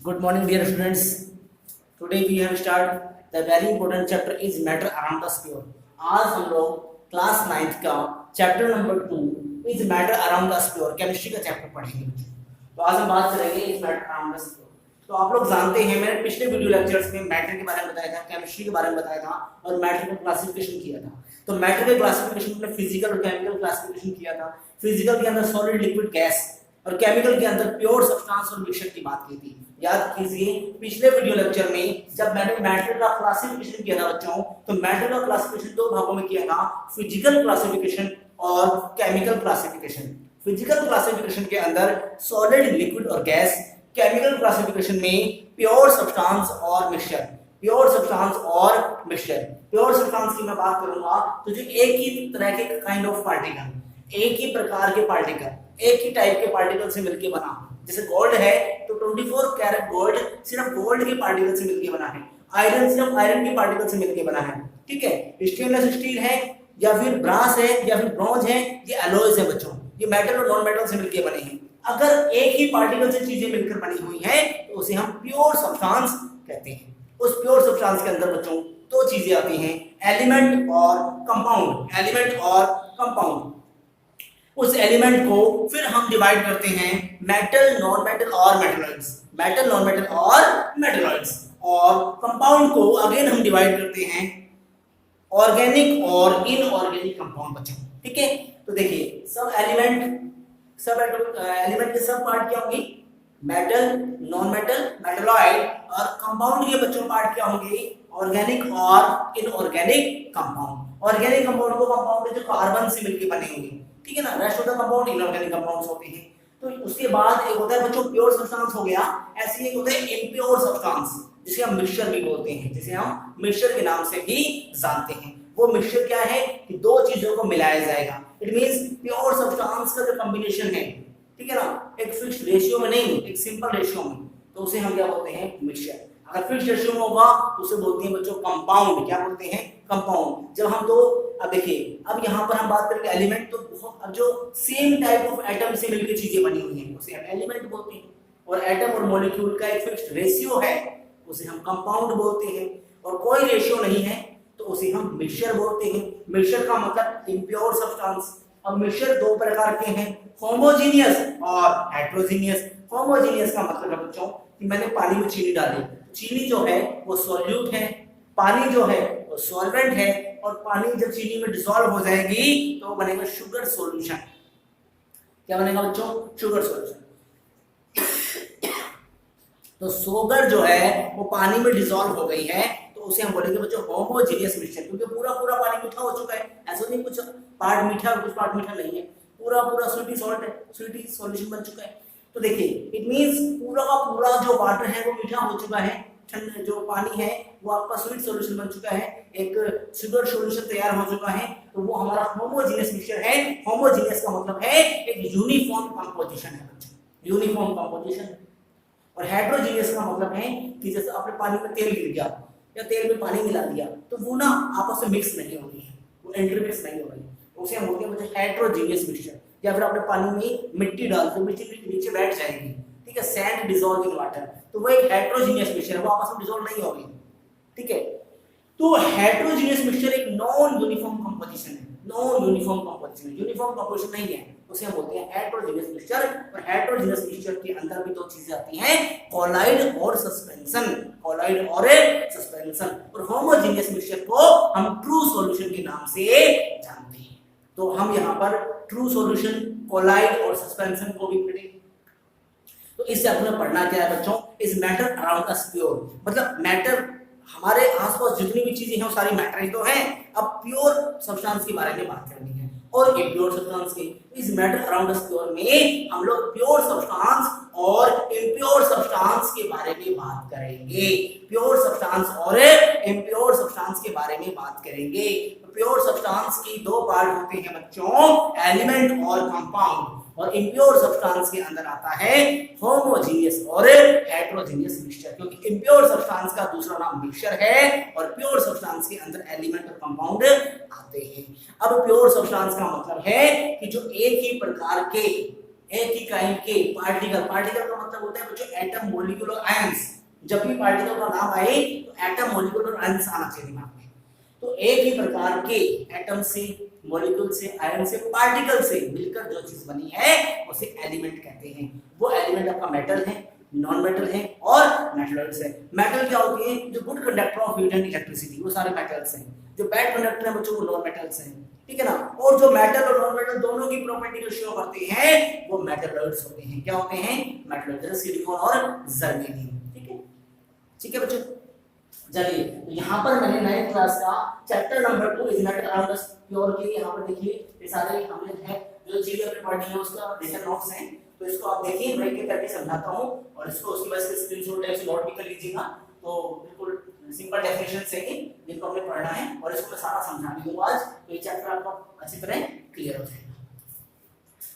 Good morning, dear students. Today we have started the very important chapter is matter around the sphere. आज हम लोग class 9th का chapter number 2 is matter around the sphere chemistry का chapter पढ़ेंगे बच्चों। तो आज हम बात करेंगे is matter around the sphere. तो आप लोग जानते हैं मैंने पिछले वीडियो लेक्चर्स में मैटर के बारे में बताया था, केमिस्ट्री के बारे में बताया था और मैटर का क्लासिफिकेशन किया था। तो मैटर के क्लासिफिकेशन में फिजिकल और केमिकल क्लासिफिकेशन किया था। फिजिकल के अंदर सॉलिड, लिक्विड, गैस और केमिकल के अंदर प्योर सब्सटेंस और मिक्सचर की बात की थी। याद कीजिए पिछले वीडियो लेक्चर में जब मैंने मैटर का क्लासिफिकेशन किया था बच्चों, तो मैटर का क्लासिफिकेशन दो भागों में किया था, फिजिकल क्लासिफिकेशन और केमिकल क्लासिफिकेशन। फिजिकल क्लासिफिकेशन के अंदर सॉलिड, लिक्विड और गैस, केमिकल क्लासिफिकेशन में प्योर सब्सटेंस और मिक्सचर। प्योर सब्सटेंस और मिक्सचर, प्योर सब्सटेंस की मैं बात करूंगा तो जो एक ही तरह के काइंड ऑफ पार्टिकल, एक ही प्रकार के पार्टिकल, एक ही टाइप के पार्टिकल से मिलके बना। जैसे गोल्ड है तो 24 कैरेट गोल्ड सिर्फ गोल्ड के पार्टिकल से मिलके बना है। आयरन सिर्फ आयरन के पार्टिकल से मिलके बना है। ठीक है, स्टेनलेस स्टील है या फिर ब्रास है या फिर ब्रॉन्ज है, ये एलॉयज है बच्चों, ये मेटल और नॉन मेटल से मिलके बने हैं। अगर एक ही पार्टिकल से चीजें मिलकर बनी हुई हैं तो उसे हम प्योर सब्सटेंस कहते हैं। उस प्योर सब्सटेंस के अंदर बच्चों दो चीजें आती हैं, एलिमेंट और कंपाउंड। एलिमेंट और कंपाउंड, उस एलिमेंट को फिर हम डिवाइड करते हैं मेटल, नॉन मेटल और मेटलॉइड्स। मेटल, नॉन मेटल और मेटलॉइड्स। और कंपाउंड को अगेन हम डिवाइड करते हैं ऑर्गेनिक और इनऑर्गेनिक कंपाउंड बच्चों। ठीक है, तो देखिए सब एलिमेंट के सब पार्ट क्या होंगे, मेटल, नॉन मेटल, मेटलॉइड, और कंपाउंड के बच्चों पार्ट क्या होंगे, ऑर्गेनिक और इनऑर्गेनिक कंपाउंड। ऑर्गेनिक कंपाउंड को कंपाउंड जो कार्बन से मिलकर बने होंगे, ठीक है ना, rest of the compound inorganic compounds होते हैं। तो उसके बाद एक होता है बच्चों प्योर सब्सटेंस हो गया, ऐसे एक होता है इम्प्योर सब्सटेंस जिसे हम मिक्सचर भी बोलते हैं, जिसे हम मिक्सचर के नाम से भी जानते हैं। वो मिक्सचर क्या है कि दो चीजों को मिलाया जाएगा। इट मींस प्योर सब्सटेंस का जो कॉम्बिनेशन है, ठीक है ना, एक फिक्स्ड रेशियो में नहीं, एक सिंपल रेशियो में, तो उसे हम क्या बोलते हैं, मिक्सचर। अगर फिक्स्ड रेशियो में होगा तो उसे बोलते हैं बच्चों कंपाउंड। क्या बोलते हैं, कंपाउंड। जब हम दो, अब देखिए अब यहाँ पर हम बात करेंगे एलिमेंट, तो अब जो सेम टाइप ऑफ एटम से मिलकर चीजें बनी हुई हैं उसे हम एलिमेंट बोलते हैं। और एटम और मॉलिक्यूल का एक फिक्स्ड रेशियो है उसे हम कंपाउंड बोलते हैं। और कोई रेशियो नहीं है तो उसे हम मिक्सचर बोलते हैं। मिक्सचर का मतलब इम्प्योर सब्सटेंस। अब मिक्सचर दो प्रकार के हैं, होमोजीनियस और हेट्रोजीनियस। होमोजीनियस का मतलब है बच्चों कि मैंने पानी में चीनी डाली, चीनी जो है वो सॉल्यूट है, पानी जो है वो सॉल्वेंट है, और पानी जब चीनी में डिसॉल्व हो जाएगी तो बनेगा शुगर सॉल्यूशन। क्या बनेगा बच्चों, शुगर सॉल्यूशन। तो शुगर जो है वो पानी में डिसॉल्व हो गई है तो उसे हम बोलेंगे बच्चों होमोजीनियस मिक्सचर, क्योंकि पूरा पूरा पानी मीठा हो चुका है। ऐसा नहीं कुछ पार्ट मीठा और कुछ पार्ट मीठा नहीं है, पूरा पूरा स्वीटी सॉल्ट है, स्वीटी सॉल्यूशन बन चुका है। तो देखिए इट मींस पूरा का पूरा जो वाटर है वो मीठा हो चुका है, ठंडा जो पानी है वो आपका स्वीट सॉल्यूशन बन चुका है, एक शुगर सॉल्यूशन तैयार हो चुका है। तो वो हमारा होमोजीनियस मिक्सचर है। होमोजीनियस का मतलब है एक यूनिफॉर्म कंपोजिशन है बच्चों, यूनिफॉर्म कंपोजिशन। और हेट्रोजीनियस का मतलब है कि जैसे आपने पानी में तेल गिर गया या तेल में पानी मिला दिया तो वो ना आपस में मिक्स नहीं हो रही है, वो इंटरमिक्स नहीं हो रही है, उसे हम बोलते हैं बच्चों हेट्रोजीनियस मिक्सचर। या फिर आपने पानी में मिट्टी डाल तो मिट्टी नीचे बैठ जाएगी, ठीक है, सैंड डिसॉल्व इन वाटर, तो वो एक हेट्रोजीनियस मिक्सचर है, वो आपस में डिसॉल्व नहीं होगी। ठीक है, तो हेट्रोजीनियस मिक्सचर एक नॉन यूनिफॉर्म कंपोजिशन है। नॉन यूनिफॉर्म कंपोजिशन है, यूनिफॉर्म कंपोजिशन नहीं है, उसे हम बोलते हैं हेट्रोजीनियस मिक्सचर। और हेट्रोजीनियस मिक्सचर के अंदर भी दो चीजें आती हैं, कोलाइड और सस्पेंशन। कोलाइड और सस्पेंशन। और होमोजीनियस मिक्सचर को हम ट्रू सॉल्यूशन के नाम से जानते हैं। तो हम यहाँ पर ट्रू सॉल्यूशन, कोलाइड और सस्पेंशन को भी पढ़ेंगे। तो इससे अपने पढ़ना क्या है बच्चों, is matter around us pure, मतलब मैटर हमारे आसपास जितनी भी चीजें हैं वो सारी मैटर ही तो हैं। अब प्योर सब्सटेंस के बारे में बात करनी है और इम्प्योर सब्सटेंस की। इस मैटर अराउंड अस प्योर में हम लोग प्योर सब्सटेंस और इम्प्योर सब्सटेंस के बारे में बात करेंगे। प्योर सब्सटेंस और इम्प्योर सब्सटेंस के बारे में बात करेंगे। प्योर सब्सटेंस की दो पार्ट होते हैं बच्चों, एलिमेंट और कंपाउंड। और इम्प्योर सब्सटेंस के अंदर आता है होमोजीनियस और हेट्रोजीनियस मिक्सचर, क्योंकि इम्प्योर सब्सटेंस का दूसरा नाम मिक्सचर है और प्योर सब्सटेंस के अंदर एलिमेंट और कंपाउंड आते हैं। अब प्योर सब्सटेंस का मतलब है कि जो एक ही प्रकार के एक ही काइंड के पार्टिकल, पार्टिकल का मतलब होता है बच्चों एटम, मॉलिक्यूल और आयंस। जब भी पार्टिकल का नाम आए तो एटम, मॉलिक्यूल और आयंस आना चाहिए दिमाग में। तो एक ही प्रकार के एटम से, मॉलिक्यूल से, आयन से, पार्टिकल से मिलकर जो चीज बनी है उसे एलिमेंट कहते हैं। वो एलिमेंट आपका मेटल है, नॉन मेटल है और मेटल्स है। मेटल क्या होती है? जो good conductor of heat and electricity, वो सारे मेटल्स हैं। जो बैड कंडक्टर है बच्चों वो नॉन मेटल्स हैं, ठीक है ना। और जो मेटल और नॉन मेटल दोनों की प्रॉपर्टी को शो करते हैं वो मेटल्स होते हैं। क्या होते हैं? मेटल्स, जैसे सिलिकॉन और जर्मेनियम, ठीक है। ठीक है बच्चों, चलिए तो यहाँ पर मैंने 9th क्लास का chapter number 2 is metal around us pure के यहाँ पर देखिए ये सारे हमने है जो चीजें अपने पढ़नी है उसका रिटन नोट्स हैं, तो इसको आप देखिए, मैं एक करके समझाता हूँ और इसको उसके बाद इसके स्क्रीनशॉट टाइप से नोट भी कर लीजिएगा। तो बिल्कुल सिंपल डेफिनेशन से ही जिनको हमें पढ़ना है और इसको मैं सारा समझा भी दूंगा आज, तो ये चैप्टर आपको अच्छी तरह क्लियर हो जाएगा।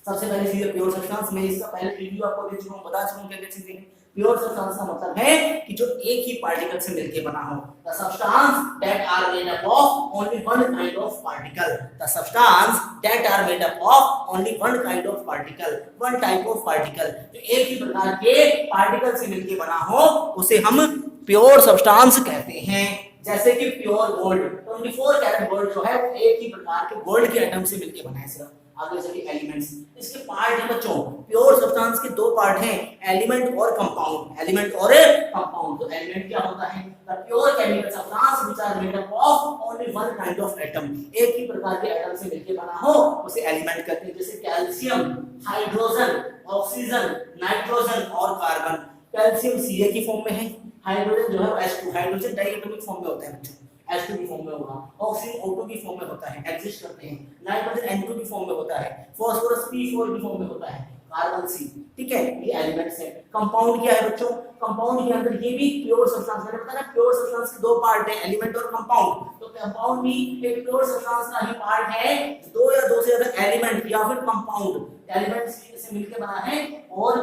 सबसे पहले चीज प्योर सब्सटेंस, मैं इसका पहले रिव्यू आपको दे चुका हूं, बता चुका हूं क्या क्या चीजें हैं। प्योर सब्सटेंस का मतलब है कि जो एक ही पार्टिकल से मिलके बना हो। The substance that are made up of only one kind of particle, the substance that are made up of only one kind of particle, one type of particle, जो एक ही प्रकार के पार्टिकल से मिलके बना हो उसे हम प्योर सब्सटेंस कहते हैं। जैसे कि प्योर गोल्ड, 24 कैरेट गोल्ड जो है वो एक ही प्रकार के गोल्ड के एटम से मिलके बना है सिर्फ। आगे चलिए एलिमेंट्स, इसके पार्ट हैं बच्चों। प्योर सब्सटेंस के दो पार्ट हैं, एलिमेंट और कंपाउंड। एलिमेंट और कंपाउंड, तो एलिमेंट क्या होता है? The pure chemical substance which are made up of only one kind of atom, एक ही प्रकार के एटम से मिलके बना हो उसे एलिमेंट कहते हैं। जैसे कैल्शियम, हाइड्रोजन, ऑक्सीजन, नाइट्रोजन और कार्बन। कैल्शियम Ca की फॉर्म में है, हाइड्रोजन जो है H2, हाइड्रोजन डाइएटॉमिक फॉर्म में होता है बच्चों, H2 की फॉर्म में होगा। ऑक्सीजन O2 की फॉर्म में होता है, एग्जिस्ट करते हैं। नाइट्रोजन N2 की फॉर्म में होता है, फास्फोरस P4 की फॉर्म में होता है, कार्बन C, ठीक है। ये एलिमेंट्स हैं। कंपाउंड क्या है बच्चों? कंपाउंड के अंदर ये भी प्योर सब्सटेंस, मैंने बताया ना प्योर सब्सटेंस के दो पार्ट हैं, एलिमेंट और कंपाउंड। तो कंपाउंड भी एक प्योर सब्सटेंस का ही पार्ट है। दो या दो से ज्यादा एलिमेंट या फिर कंपाउंड एलिमेंट्स से मिलकर बना है और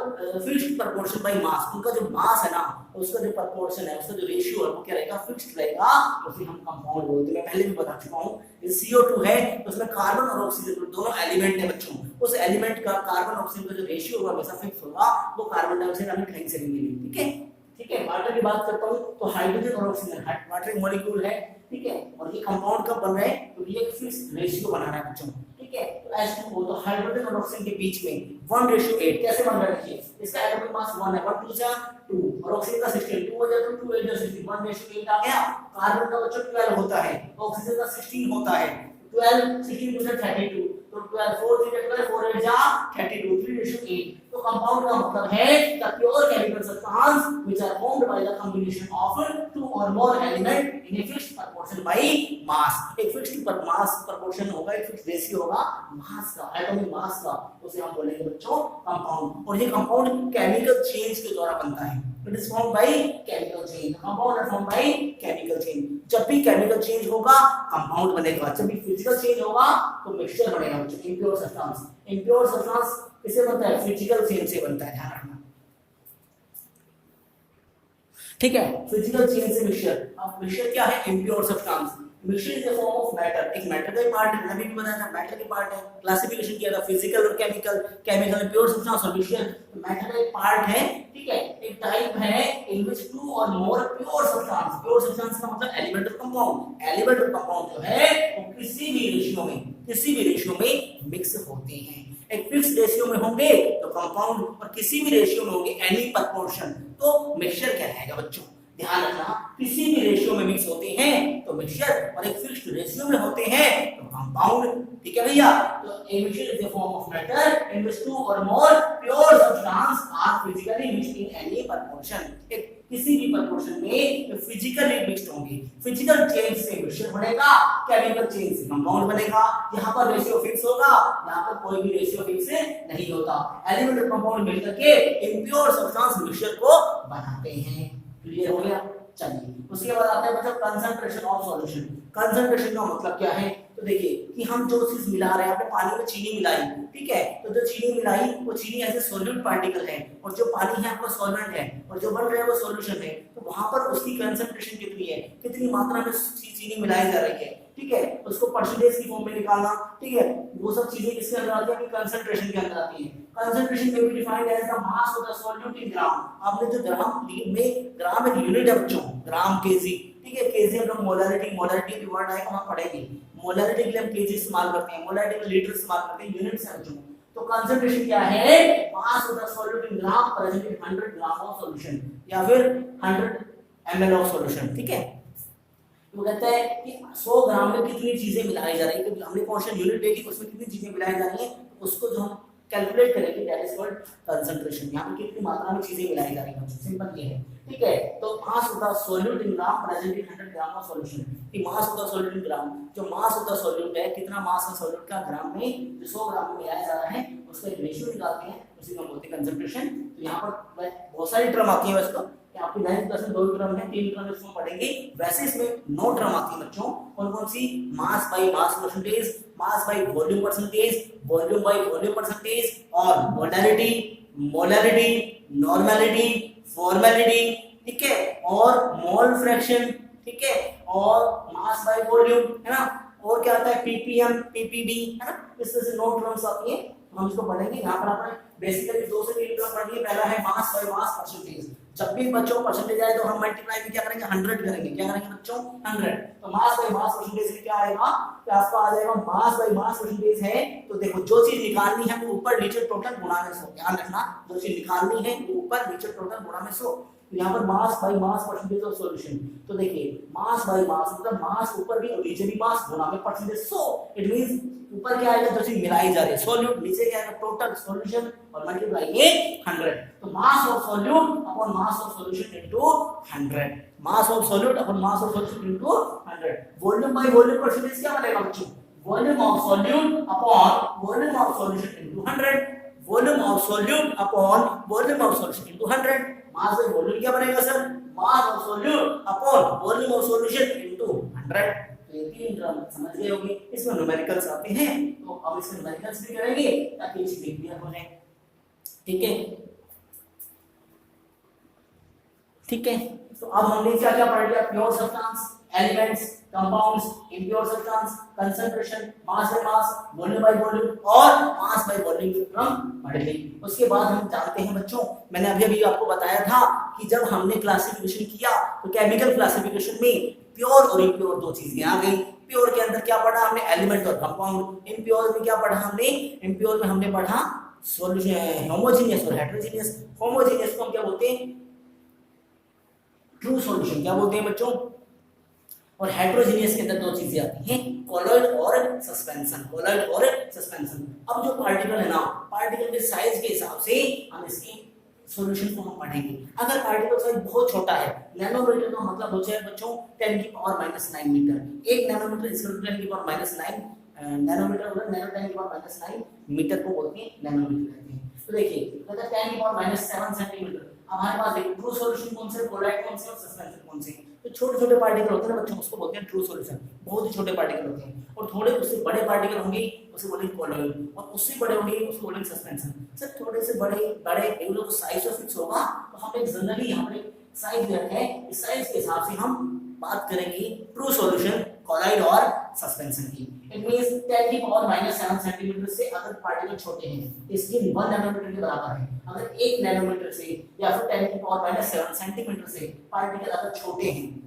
फिक्स्ड प्रोपोर्शन बाय मास, उनका जो मास है ना उसका जो प्रोपोर्शन है, उसका जो रेशियो है वो क्या रहेगा? फिक्स्ड रहेगा, उसे हम कंपाउंड बोलते हैं। मैं पहले भी बता चुका हूं, ये CO2 है तो उसमें कार्बन और ऑक्सीजन दोनों एलिमेंट है बच्चों। उस एलिमेंट का कार्बन ऑक्सीजन का जो रेशियो होगा हमेशा फिक्स होगा, वो कार्बन डाइऑक्साइड हमें कहीं से नहीं मिलेगी, ठीक है। ठीक है, वाटर की बात करता हूं तो हाइड्रोजन और ऑक्सीजन, वाटर एक मॉलिक्यूल है, ठीक है। और ये कंपाउंड कब बन रहा है? तो ये एक फिक्स्ड रेशियो बना रहा है बच्चों, ठीक है। तो H2O तो हाइड्रोजन और ऑक्सीजन के बीच में 1:8 कैसे बन रहा है? देखिए इसका एटॉमिक मास 1 है, 1 2 जा 2 और ऑक्सीजन का 16, 2 हो जाए तो 2 8 जा 16, 1:8 आ गया। कार्बन का बच्चों 12 होता है, ऑक्सीजन का 16 होता है, 12 16 2 32, तो 12 4 3 12 4 8 जा 32, 3:8। तो कंपाउंड का मतलब है the pure chemical substance which are formed by the combination of two or more element in a fixed proportion by mass. एक फिक्स्ड मास प्रोपोर्शन होगा, एक फिक्स्ड रेशियो होगा मास का, एटॉमिक मास का, उसे हम बोलेंगे बच्चों कंपाउंड। और ये कंपाउंड केमिकल चेंज के द्वारा बनता है, it is formed by chemical change, compound are formed by chemical change. जब भी केमिकल चेंज होगा कंपाउंड बनेगा, जब भी फिजिकल चेंज होगा तो मिक्सचर बनेगा बच्चों। इम्प्योर सब्सटेंस, इम्प्योर सब्सटेंस किससे बनता है? फिजिकल चेंज से बनता है, ध्यान रखना, ठीक है। फिजिकल चेंज से मिक्सचर। अब मिक्सचर क्या है? Impure substance. Mixture is the form of matter, एक मैटर का ही पार्ट है, अभी भी बताया था मैटर के पार्ट है। क्लासिफिकेशन किया था फिजिकल और केमिकल, केमिकल प्योर सब्सटेंस और मिक्सचर मैटर का एक पार्ट है, ठीक है। एक टाइप है इन which two or more pure substance, pure substance का मतलब एलिमेंट और कंपाउंड, एलिमेंट और कंपाउंड जो है वो किसी भी रेशियो में मिक्स होते हैं। एक फिक्स्ड रेशियो में होंगे तो कंपाउंड और किसी भी रेशियो में होंगे एनी प्रोपोर्शन तो मिक्सचर कहलाएगा बच्चों। ध्यान रखना, किसी भी रेशियो में मिक्स होते हैं तो मिक्सचर, और एक फिक्स्ड रेशियो में होते हैं तो कंपाउंड, ठीक है भैया। तो a mixture is the form of matter in which two or more pure substance are physically mixed in any proportion. एक किसी भी प्रोपोर्शन में फिजिकली मिक्स्ड होंगे, फिजिकल चेंज से मिक्सचर बनेगा, केमिकल चेंज से कंपाउंड बनेगा। यहाँ पर रेशियो फिक्स होगा, यहाँ पर कोई भी रेशियो फिक्स नहीं होता। एलिमेंट और कंपाउंड मिलकर के इम्प्योर सब्सटेंस मिक्सचर को बनाते हैं। क्लियर हो गया? चलिए उसके बाद आता है मतलब कंसंट्रेशन ऑफ सॉल्यूशन। कंसंट्रेशन का मतलब क्या है? तो देखिए कि हम जो चीज मिला रहे हैं, आपने पानी में चीनी मिलाई, ठीक है, तो जो चीनी मिलाई वो चीनी ऐसे सॉल्यूट पार्टिकल है और जो पानी है आपका सॉल्वेंट है और जो बन रहा है वो सॉल्यूशन है। तो वहां पर उसकी कंसंट्रेशन कितनी है, कितनी मात्रा में चीनी मिलाई जा रही है, ठीक है। उसको परसेंटेज की फॉर्म में निकालना, ठीक है, वो सब चीजें किसके अंदर आती है, कंसंट्रेशन के अंदर आती है। कंसंट्रेशन में भी defined as the mass of the solute in gram. आपने जो ग्राम में, ग्राम एक यूनिट है बच्चों, ग्राम केजी, ठीक है, केजी हम लोग मोलैरिटी, मोलैरिटी की वर्ड आएगा वहां पढ़ेंगे, मोलैरिटी के लिए हम केजी इस्तेमाल करते हैं, मोलैरिटी में लीटर इस्तेमाल करते हैं, यूनिट्स है बच्चों। तो कंसंट्रेशन क्या है, मास of the solute in gram present in 100 gram of solution या फिर 100 ml ऑफ सॉल्यूशन, ठीक है। तो कहता है कि 100 ग्राम में कितनी चीजें मिलाई जा रही है, क्योंकि हमने कौन सा यूनिट देखी उसमें कितनी चीजें मिलाई जा रही है, उसको जो हम कैलकुलेट करेंगे दैट इज कॉल्ड कंसंट्रेशन। यहाँ पे कितनी मात्रा में चीजें मिलाई जा रही है, सिंपल ये है, ठीक है। तो mass of the solute in gram present in 100 gram of solution, कि mass of the solute in gram, जो मास ऑफ द सॉल्यूट है, कितना मास है सॉल्यूट का ग्राम में, जो 100 ग्राम में मिलाया जा रहा है उसका एक रेशियो निकालते हैं, उसी को बोलते हैं कंसंट्रेशन। तो यहाँ पर बहुत सारी टर्म आती है वैसे तो, आपकी 9th क्लास में 2 टर्म है, 3 टर्म इसमें पढ़ेंगे, वैसे इसमें 9 टर्म आती है बच्चों। कौन कौन सी, mass by mass percentage, mass by volume percentage, volume by volume percentage, और मोलैरिटी, मोलैरिटी, नॉर्मैलिटी, फॉर्मेलिटी, ठीक है, और मोल फ्रैक्शन, ठीक है, और मास बाय वॉल्यूम, है ना, और क्या आता है पीपीएम, पीपीबी, है ना, इस तरह से 9 टर्म्स आती है, हम इसको पढ़ेंगे। यहाँ पर आपने बेसिकली 2 से 3 टर्म पढ़नी है। पहला है मास बाय मास परसेंटेज, जब भी बच्चों परसेंटेज आए तो हम मल्टीप्लाई भी क्या करेंगे, 100 करेंगे, क्या करेंगे बच्चों, 100। तो मास बाय मास परसेंटेज में क्या आएगा, कि आपका आ जाएगा मास बाय मास परसेंटेज है, तो देखो जो चीज निकालनी है वो ऊपर नीचे टोटल गुणा में 100, ध्यान रखना, जो चीज निकालनी है वो ऊपर नीचे टोटल गुणा में 100। तो यहाँ पर मास by mass percentage of solution, तो देखिए मास बाय मास मतलब मास ऊपर भी और नीचे भी मास गुणा में परसेंटेज 100, इट मींस ऊपर क्या आएगा, जो चीज मिलाई जा रही है सॉल्यूट, नीचे क्या आएगा टोटल सॉल्यूशन, और मल्टीप्लाई ये 100। तो mass of solute upon mass of solution into 100, mass of solute upon mass of solution into 100। Volume by volume percentage क्या बनेगा बच्चों, volume of solute upon volume of solution into 100, volume of solute upon volume of solution into 100। Mass by volume क्या बनेगा sir, mass of solute upon volume of solution into 100। ये 3 term समझ गए होंगे, इसमें न्यूमेरिकल्स आते हैं, तो अब इसमें न्यूमेरिकल्स भी करेंगे ताकि ये चीजें क्लियर हो जाए, ठीक है, ठीक है। तो अब हमने क्या क्या पढ़ लिया, pure substance, elements, compounds, impure substance, concentration, mass by mass, volume by volume और मास बाय वॉल्यूम की टर्म पढ़ ली। उसके बाद हम जानते हैं बच्चों, मैंने अभी आपको बताया था कि जब हमने क्लासिफिकेशन किया तो केमिकल क्लासिफिकेशन में प्योर और इम्प्योर 2 चीजें आ गई। प्योर के अंदर क्या पढ़ा हमने, एलिमेंट और कंपाउंड। इम्प्योर में क्या पढ़ा हमने, इम्प्योर में हमने पढ़ा सॉल्यूशन, होमोजेनियस और हेटेरोजेनियस। होमोजेनियस को हम क्या बोलते हैं, ट्रू सॉल्यूशन, क्या बोलते हैं बच्चों, और हेटेरोजेनियस के अंदर 2 चीजें आती हैं, कोलॉइड और सस्पेंशन, कोलॉइड और सस्पेंशन। अब जो पार्टिकल है ना, पार्टिकल के साइज के हिसाब से हम इसकी सॉल्यूशन को हम पढ़ेंगे। अगर पार्टिकल साइज बहुत छोटा है, नैनोमीटर का मतलब होता है बच्चों 10 की पावर -9 मीटर, 1 नैनोमीटर इसको 10 की पावर -9 नैनोमीटर होगा, नैनो 10 की पावर -9 मीटर को बोलते हैं नैनोमीटर कहते हैं। तो देखिए कहता है 10 की पावर -7 सेंटीमीटर। हमारे पास देखो ट्रू सॉल्यूशन कौन से, कोलॉइड कौन से और सस्पेंशन कौन से। तो छोटे छोटे पार्टिकल होते हैं ना बच्चों, उसको बोलते हैं ट्रू सॉल्यूशन, बहुत ही छोटे पार्टिकल होते हैं। और थोड़े उससे बड़े पार्टिकल होंगे उसे बोलेंगे कोलॉइड, और उससे बड़े होंगे उसको बोलेंगे सस्पेंशन। सर थोड़े से बड़े बड़े इन लोगों साइज तो फिक्स होगा, तो हम एक जनरली यहाँ पर साइज दे रखे हैं, इस साइज के हिसाब से हम बात करेंगे ट्रू सॉल्यूशन, कोलॉइड और सस्पेंशन की। इट मींस 10 की पावर -7 सेंटीमीटर से अगर पार्टिकल छोटे हैं, इसके 1 नैनोमीटर के बराबर है। अगर 1 नैनोमीटर से या फिर 10 की पावर -7 सेंटीमीटर से पार्टिकल अगर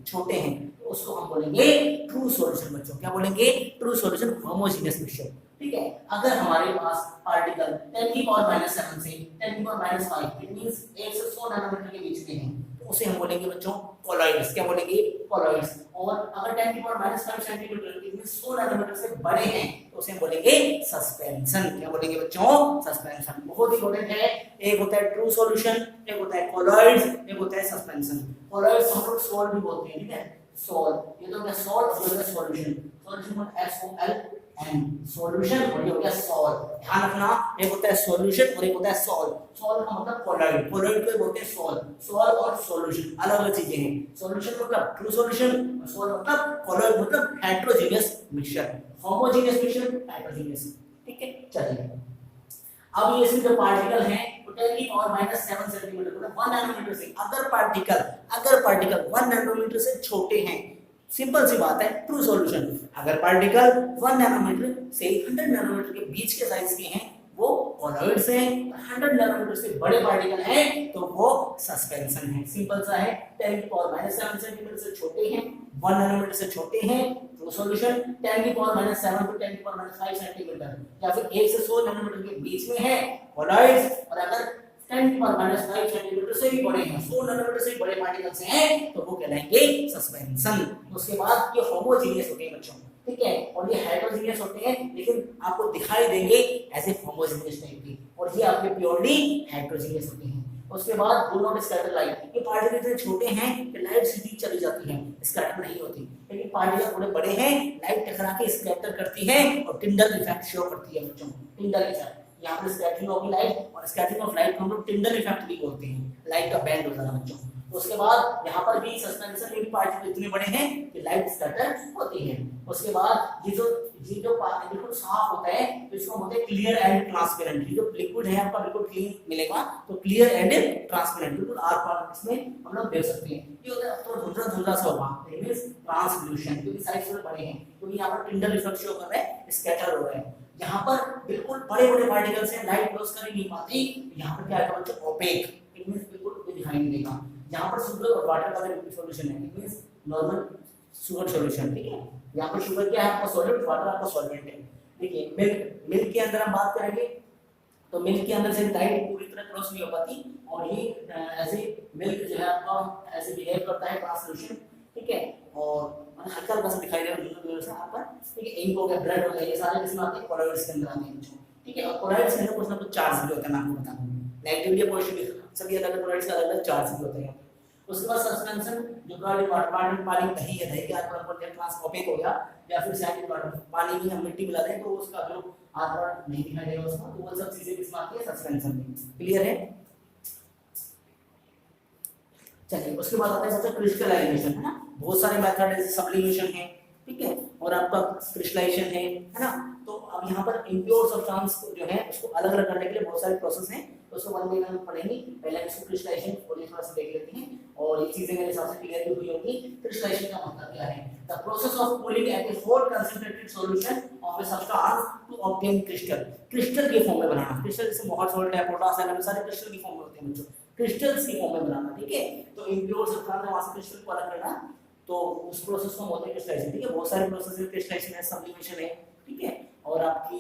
छोटे हैं तो उसको हम बोलेंगे ट्रू सॉल्यूशन बच्चों। क्या बोलेंगे, ट्रू सॉल्यूशन, होमोजेनियस मिक्सचर, ठीक है। अगर हमारे पास पार्टिकल 10 की पावर -7 से 10 की पावर -5 इट मींस 1 से 100 नैनोमीटर के बीच में है, तो उसे हम बोलेंगे बच्चों कोलॉइड्स। क्या बोलेंगे, कोलॉइड्स। और अगर 10 की power -5 centimetre it means 100 nanometre से बड़े हैं तो उसे हम बोलेंगे सस्पेंशन। क्या बोलेंगे बच्चों, सस्पेंशन। बहुत ही इंपॉर्टेंट है, एक होता है ट्रू सॉल्यूशन, एक होता है कोलॉइड्स, एक होता है सस्पेंशन। कोलॉइड्स हम लोग सॉल्ट भी बोलते हैं, ठीक है, सॉल्ट। ये तो क्या सॉल्ट और ये सॉल्यूशन, सॉल्यूशन में SOLN, सॉल्यूशन और ये हो गया सॉल्ट। ध्यान रखना, एक होता है सॉल्यूशन और एक होता है सॉल्ट। सॉल्ट का मतलब कोलॉइड, कोलॉइड को बोलते हैं सॉल्ट। सॉल्ट और सॉल्यूशन अलग अलग चीजें हैं। सॉल्यूशन मतलब ट्रू सॉल्यूशन, सॉल्ट मतलब कोलॉइड मतलब heterogeneous mixture, homogeneous mixture, heterogeneous, ठीक है। चलिए अब ये जो पार्टिकल हैं 10 की पावर -7 सेंटीमीटर मतलब 1 नैनोमीटर से अगर पार्टिकल 1 नैनोमीटर से छोटे हैं, सिंपल सी बात है, ट्रू सॉल्यूशन। अगर पार्टिकल 1 नैनोमीटर से 100 नैनोमीटर के बीच के साइज के हैं वो कॉलॉइड्स हैं, 100 नैनोमीटर से बड़े पार्टिकल हैं तो वो सस्पेंशन है। सिंपल सा है। 10 की पावर -7 सेंटीमीटर से छोटे हैं, 1 नैनोमीटर से छोटे हैं, ट्रू सॉल्यूशन। 10 की पावर -7 टू 10 की पावर -5 सेंटीमीटर या फिर 1 से 100 नैनोमीटर के बीच में है कॉलॉइड्स, और अगर 10 की पावर -5 सेंटीमीटर से भी बड़े हैं, 100 नैनोमीटर से भी बड़े पार्टिकल्स हैं तो वो कहलाएंगे सस्पेंशन। उसके बाद ये होमोजीनियस होते हैं बच्चों, ठीक है, और ये हेटेरोजीनियस होते हैं लेकिन आपको दिखाई देंगे ऐसे होमोजीनियस टाइप के, और ये आपके प्योरली हेटेरोजीनियस होते हैं। उसके बाद डू नॉट स्कैटर लाइट, ये पार्टिकल इतने छोटे हैं कि लाइट सीधी चली जाती है, स्कैटर नहीं होती। लेकिन पार्टिकल थोड़े बड़े हैं, लाइट टकरा के स्कैटर करती है और टिंडल इफेक्ट शो करती है बच्चों, टिंडल इफेक्ट। यहाँ पर स्कैटरिंग ऑफ लाइट, और स्कैटरिंग ऑफ लाइट को हम लोग टिंडल इफेक्ट भी बोलते हैं, लाइट का बैंड होता है बच्चों। उसके बाद यहाँ पर भी सस्पेंशन में भी पार्टिकल इतने बड़े हैं कि लाइट स्कैटर होती है। उसके बाद ये जो बिल्कुल साफ होता है तो इसको बोलते हैं क्लियर एंड ट्रांसपेरेंट। जो लिक्विड है आपका बिल्कुल क्लीन मिलेगा तो क्लियर एंड ट्रांसपेरेंट, बिल्कुल आर पार इसमें हम लोग देख सकते हैं। ये होता है थोड़ा धुंधला धुंधला सा होगा, इट मींस ट्रांसल्यूशन, क्योंकि साइज थोड़े बड़े हैं, क्योंकि यहाँ पर टिंडल इफेक्ट शो कर रहा है, स्कैटर हो रहा है। यहाँ पर बिल्कुल बड़े बड़े पार्टिकल्स हैं, लाइट क्रॉस कर ही नहीं पाती, यहाँ पर क्या है बच्चों, ओपेक, इट मींस बिल्कुल कोई दिखाई नहीं देगा। यहाँ पर शुगर और वाटर का लिक्विड सॉल्यूशन है, it means normal sugar solution, ठीक है। यहाँ पर शुगर क्या है आपका सॉल्यूट, वाटर आपका सॉल्वेंट है। देखिए मिल्क के अंदर हम बात करेंगे तो मिल्क के अंदर से लाइट पूरी तरह क्रॉस नहीं हो पाती, और ये ऐसे मिल्क जो है आपका ऐसे बिहेव करता है ट्रांसल्यूशन, ठीक है, और हल्का हल्का सा दिखाई दे रहा है यहाँ पर, ठीक है। इंक हो गया, ब्लड हो गया, ये सारे किसमें आते हैं, कॉलॉइड्स के अंदर आते हैं, ठीक है। और कॉलॉइड्स के अंदर कुछ ना कुछ चार्ज भी होता है, मैं आपको बता दूं, नेगेटिव या पॉजिटिव सभी अलग अलग कॉलॉइड्स का अलग अलग चार्ज भी होते हैं। उसके बाद सस्पेंशन, जो गाड़ी वाटर में पानी दही है, दही के आर पार ट्रांसओपेक हो गया, या फिर सैंड वाटर पानी में हम मिट्टी मिला दें तो उसका जो आर पार नहीं दिखाई देगा उसका, तो वो सब चीजें किसमें आती है, सस्पेंशन में। क्लियर है? चलिए उसके बाद आता है सबसे क्रिस्टलाइजेशन, है ना। बहुत सारे मेथड है, सब्लिमेशन है, ठीक है, और आपका क्रिस्टलाइजेशन है ना। तो अब यहाँ पर इम्प्योर सब्सटेंस को जो है उसको अलग अलग करने के लिए बहुत सारे प्रोसेस हैं, तो उसको वन बाय वन पढ़ेंगे। पहले इसको क्रिस्टलाइजेशन और ये थोड़ा सा देख लेते हैं, और ये चीजें मेरे हिसाब से क्लियर हुई होंगी। क्रिस्टलाइजेशन का मतलब क्या है? The process of cooling at a hot concentrated solution of a substance to obtain crystal, crystal के फॉर्म में बनाना। क्रिस्टल जैसे मोहर सॉल्ट है, पोटाश है, सारे क्रिस्टल की फॉर्म में होते हैं बच्चों, क्रिस्टल्स की फॉर्म में बनाना, ठीक है। तो इम्प्योर सब्सटेंस है वहां से क्रिस्टल को अलग करना, तो उस प्रोसेस को बोलते हैं क्रिस्टलाइजेशन, ठीक है। बहुत सारे प्रोसेस है, क्रिस्टलाइजेशन है, सब्लिमेशन है, ठीक है, और आपकी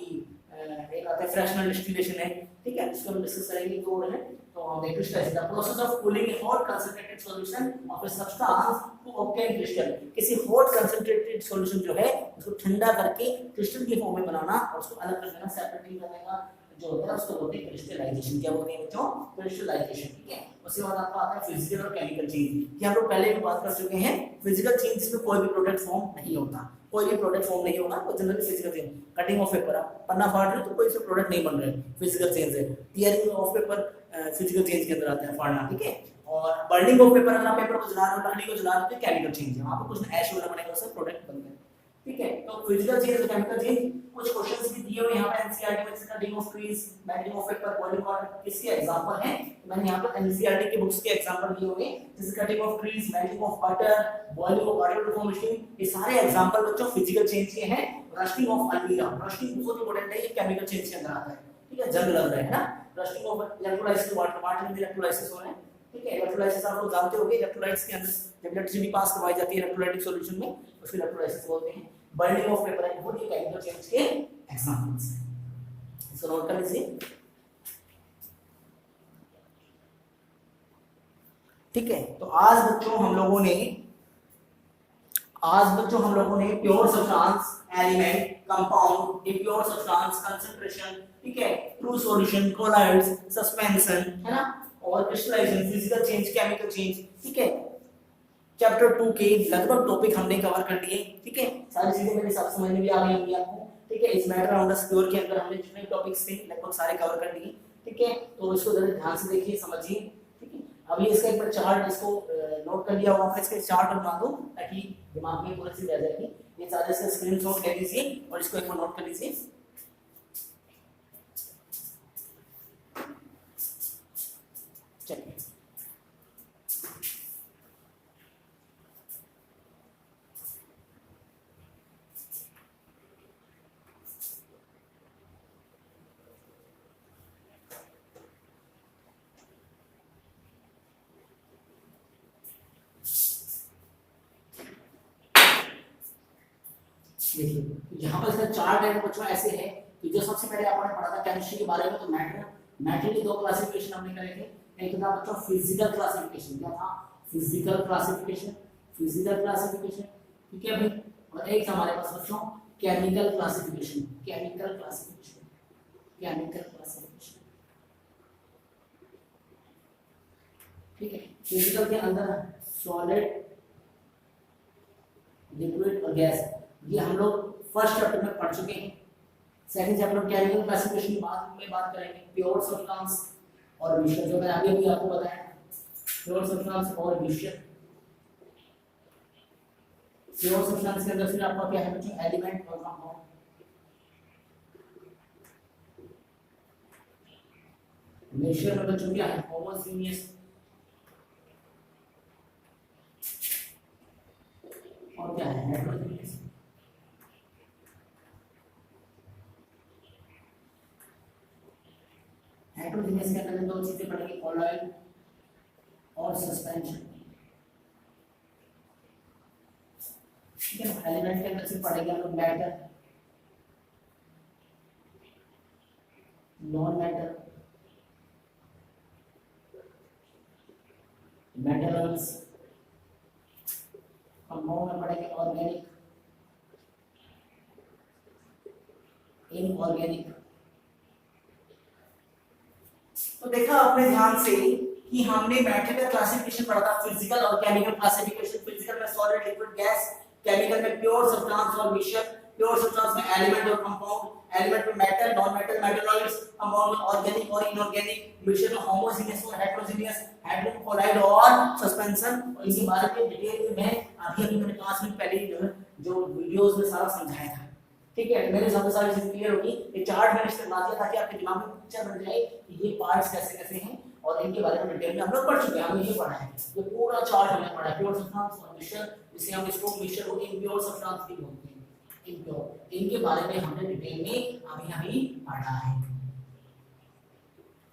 एक आता है फ्रैक्शनल डिस्टिलेशन है, ठीक है, इसको हम डिस्कस करेंगे दो है। तो हम देखें crystallization, the process of cooling a hot concentrated solution of a substance to obtain crystal, किसी हॉट कंसंट्रेटेड सॉल्यूशन जो है उसको ठंडा करके क्रिस्टल की फॉर्म में बनाना और उसको अलग कर देना, सेपरेटिंग करने का जो होता है उसको बोलते हैं क्रिस्टलाइजेशन। क्या बोलते हैं बच्चों? क्रिस्टलाइजेशन, ठीक है। उसके बाद आपका आता है फिजिकल और केमिकल चेंज, ये हम लोग पहले भी बात कर चुके हैं। फिजिकल चेंज जिसमें कोई भी प्रोडक्ट फॉर्म नहीं होता, कोई भी प्रोडक्ट फॉर्म नहीं होगा, तो generally physical change, cutting of paper, आप पन्ना फाड़ रहे हो तो कोई से प्रोडक्ट नहीं बन रहा है, फिजिकल चेंज है। Tearing of paper physical change के अंदर आता है, फाड़ना, ठीक है। और बर्निंग ऑफ पेपर, अगर आप पेपर को जला रहे हो, लकड़ी को जला रहे हो तो केमिकल चेंज है, वहां पर कुछ ऐश वगैरह बनेगा, उससे प्रोडक्ट बनता है, ठीक है। तो फिजिकल चेंज और केमिकल चेंज, कुछ क्वेश्चंस भी दिए हुए यहाँ पे एनसीईआरटी में, cutting of trees, melting of paper, boiling water, किसके एग्जांपल हैं? मैंने यहाँ पर एनसीईआरटी की बुक्स के एग्जांपल दिए हुए हैं, जैसे cutting of trees, melting of water, boiling of water to form steam, ये सारे एग्जांपल बच्चों फिजिकल चेंज के हैं। रस्टिंग ऑफ अलमीरा, रस्टिंग बहुत इंपॉर्टेंट है, ये केमिकल चेंज के अंदर आता है, ठीक है, जंग लग रहा है ना। Rusting of electrolysis, water, water में इलेक्ट्रोलाइसिस हो रहा है, ठीक है। इलेक्ट्रोलाइसिस आप लोग जानते होंगे, इलेक्ट्रोलाइट्स के अंदर जब इलेक्ट्रिसिटी पास करवाई जाती है इलेक्ट्रोलाइटिक सॉल्यूशन में, उसको इलेक्ट्रोलाइसिस बोलते हैं। बर्निंग ऑफ पेपर है, वो ये केमिकल चेंज के एग्जांपल्स हैं, इसको नोट कर लीजिए, ठीक है। तो आज बच्चों हम लोगों ने pure substance, element, compound, impure substance, concentration, ठीक है, ट्रू सॉल्यूशन, कॉलॉइड्स, सस्पेंशन, है ना, और crystallization, physical change, chemical change, ठीक है। चैप्टर 2 के लगभग टॉपिक हमने कवर कर लिए, ठीक है। सारी चीजें मेरे हिसाब से समझ में भी आ गई होंगी आपको, ठीक है। इस मैटर अराउंड द स्क्वायर के अंदर हमने जितने टॉपिक्स थे लगभग सारे कवर कर लिए, ठीक है। तो इसको जरा ध्यान से देखिए, समझिए, ठीक है। अब ये इसका एक बार चार्ट, इसको नोट कर लिया होगा आपने, इसका चार्ट बना दो ताकि दिमाग में पूरी चीज आ जाएगी। ये सारे इसका स्क्रीनशॉट ले लीजिए और इसको एक बार नोट कर लीजिए। चलिए देखिए यहाँ पर इसका चार्ट है बच्चों ऐसे है कि जो सबसे पहले आपने पढ़ा था केमिस्ट्री के बारे में, तो मैटर की दो क्लासिफिकेशन हमने करे थे। एक था बच्चों फिजिकल क्लासिफिकेशन, क्या था? फिजिकल क्लासिफिकेशन, फिजिकल क्लासिफिकेशन, ठीक है भाई। और एक हमारे पास बच्चों chemical classification, chemical classification, chemical classification, ठीक है। फिजिकल के अंदर सॉलिड, लिक्विड और गैस, ये हम लोग फर्स्ट चैप्टर में पढ़ चुके हैं। सेकंड चैप्टर में केमिकल क्लासिफिकेशन की बात करेंगे, प्योर सब्सटेंस और मिक्सचर, जो मैंने आगे भी आपको बताया, प्योर सब्सटेंस और मिक्सचर। प्योर सब्सटेंस के अंदर फिर आपका क्या है बच्चों? एलिमेंट और कंपाउंड। मिक्सचर में बच्चों क्या है? होमोजेनियस और क्या है? हेटेरोजेनियस। हेटेरोजेनियस के अंदर दो चीजें पढ़ेंगे, कॉलॉइड और सस्पेंशन, ठीक है। एलिमेंट के अंदर से पढ़ेंगे हम लोग matter, non matter, metals. Compound में पढ़ेंगे ऑर्गेनिक, इनऑर्गेनिक। तो देखा आपने ध्यान से कि हमने मैटर का क्लासिफिकेशन पढ़ा था, फिजिकल और केमिकल क्लासिफिकेशन। फिजिकल में सॉलिड, लिक्विड, गैस, केमिकल में प्योर सब्सटेंस और मिक्सचर, प्योर सब्सटेंस में एलिमेंट और कंपाउंड, एलिमेंट में metal, non metal, metalloids, compound में ऑर्गेनिक और इनऑर्गेनिक, मिक्सचर में होमोजेनियस और हेटेरोजेनियस, हाइड्रोजन कोलाइड और सस्पेंशन। और इसके बारे में डिटेल में अभी मैंने 5 मिनट पहले जो वीडियोस में सारा समझाया था, ठीक है। मेरे साथ सारी चीजें क्लियर होगी। ये चार्ट मैंने इसलिए बना दिया ताकि आपके दिमाग में पिक्चर बन जाए कि ये पार्ट्स कैसे कैसे हैं, और इनके बारे में डिटेल में हम लोग पढ़ चुके हैं। हमने ये पढ़ा है, ये पूरा चार्ट हमने पढ़ा है, प्योर सब्सटेंस और मिक्सचर, जिसे हम इसको मिक्सचर को इम्प्योर सब्सटेंस भी बोलते हैं, इम्प्योर। इनके बारे में हमने डिटेल में अभी पढ़ा है,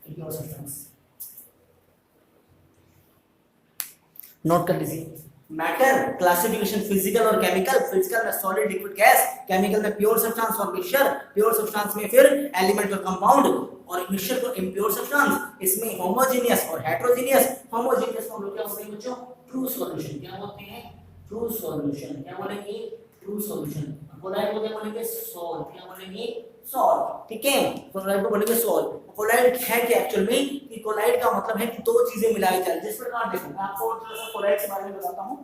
इम्प्योर सब्सटेंस। नोट कर लीजिए। मैटर क्लासिफिकेशन फिजिकल और केमिकल, फिजिकल में सॉलिड, लिक्विड, गैस, केमिकल में प्योर सब्सटेंस और मिक्सचर, प्योर सब्सटेंस में फिर एलिमेंट और कंपाउंड, और मिक्सचर को इम्प्योर सब्सटेंस, इसमें होमोजेनियस और हेटेरोजेनियस। होमोजेनियस को हम लोग क्या बोलते हैं बच्चों? True solution. क्या बोलते हैं? True solution. क्या बोलेंगे? True solution. कोलाइड को क्या बोलेंगे? सॉल्व। क्या बोलेंगे? सॉल्व, ठीक है। कोलाइड को बोलेंगे सॉल्व। कोलाइड है क्या एक्चुअल में? कि कोलाइड का मतलब है कि दो चीजें मिलाई जाए। जिस प्रकार देखो मैं आपको थोड़ा सा कोलाइड के बारे में बताता हूं।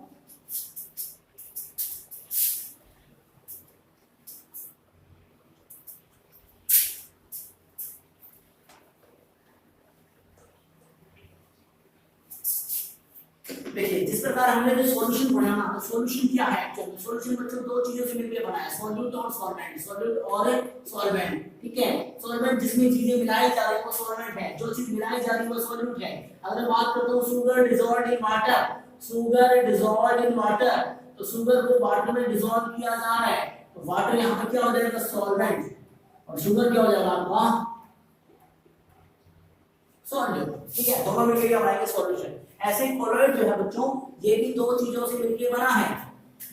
देखिए जिस प्रकार हमने जो सॉल्यूशन पढ़ा ना, तो सॉल्यूशन क्या है एक्चुअली? सॉल्यूशन बच्चों दो चीजों से मिलकर बना है, सॉल्यूट और सॉल्वेंट, सॉल्यूट और सॉल्वेंट, ठीक है। सॉल्वेंट जिसमें चीजें मिलाई जा रही है वो सॉल्वेंट है, जो चीज मिलाई जा रही है वो सॉल्यूट है। अगर मैं बात करता हूं sugar dissolved in water, sugar dissolved in water, तो शुगर को वाटर में डिसॉल्व किया जा रहा है, तो वाटर यहां पे क्या हो जाएगा? सॉल्वेंट, और शुगर क्या हो जाएगा आपका? सॉल्यूट, ठीक है। दोनों मिलकर क्या बनाएंगे? सॉल्यूशन। ऐसे कोलॉइड जो है बच्चों, ये भी दो चीजों से मिलकर बना है,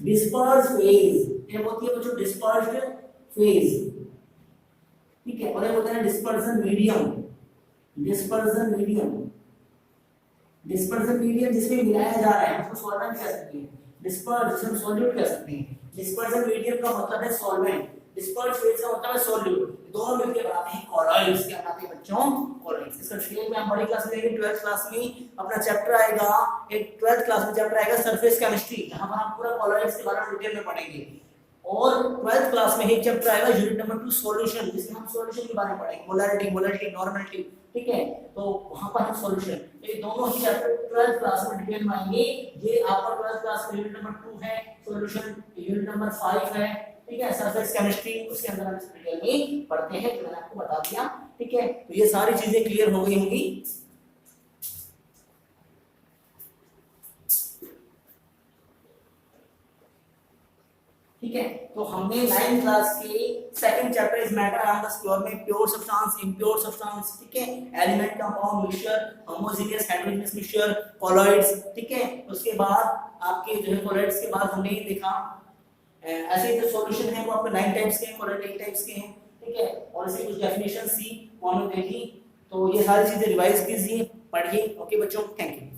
डिस्पर्स फेज। ये होती है बच्चों डिस्पर्स्ड फेज, ठीक है। और ये होता है dispersion medium, dispersion medium, dispersion medium जिसमें मिलाया जा रहा है उसको सॉल्वेंट कह सकते हैं, डिस्पर्स जिसे सॉल्यूट कह सकते हैं। डिस्पर्सन मीडियम का मतलब है सॉल्वेंट, डिस्पर्स फेज का मतलब है सॉल्यूट। दोनों मिलकर बनाते हैं कॉलॉइड्स। क्या बनाते हैं बच्चों? कॉलॉइड्स। इसका डिटेल में हम बड़ी क्लास में लेंगे, 12th क्लास में अपना चैप्टर आएगा, एक 12th क्लास में चैप्टर आएगा सरफेस केमिस्ट्री, जहां पर हम पूरा कॉलॉइड्स के बारे में डिटेल में पढ़ेंगे। और 12th क्लास में एक चैप्टर आएगा यूनिट नंबर 2 सॉल्यूशन, जिसमें हम सॉल्यूशन के बारे में पढ़ेंगे, मोलरिटी, मोलरिटी, नॉर्मलिटी, ठीक है। तो वहां पर हम सॉल्यूशन, ये दोनों ही चैप्टर 12th क्लास में डिटेल में आएंगे। ये आपका 12th क्लास में यूनिट नंबर 2 है, सॉल्यूशन यूनिट नंबर 5 है, ठीक है। सरफेस केमिस्ट्री उसके अंदर हम डिटेल में पढ़ते हैं, जो मैंने आपको बता दिया, ठीक है। तो ये सारी चीजें क्लियर हो गई होंगी। ठीक है। तो हमने 9th क्लास के second chapter is matter around the square में प्योर सब्सटेंस, इम्प्योर सब्सटेंस, ठीक है, element, compound, mixture, homogeneous, heterogeneous mixture, colloids, ठीक है। उसके बाद आपके जो है कॉलॉइड्स के बाद हमने देखा ऐसे जो सॉल्यूशन है वो आपके 9 टाइप्स के हैं, क्वाड्रेटिक टाइप्स के हैं, ठीक है। और ऐसे कुछ डेफिनेशन सी वो हमने देखी, तो ये सारी चीजें रिवाइज कीजिए, पढ़िए। ओके बच्चों, थैंक यू।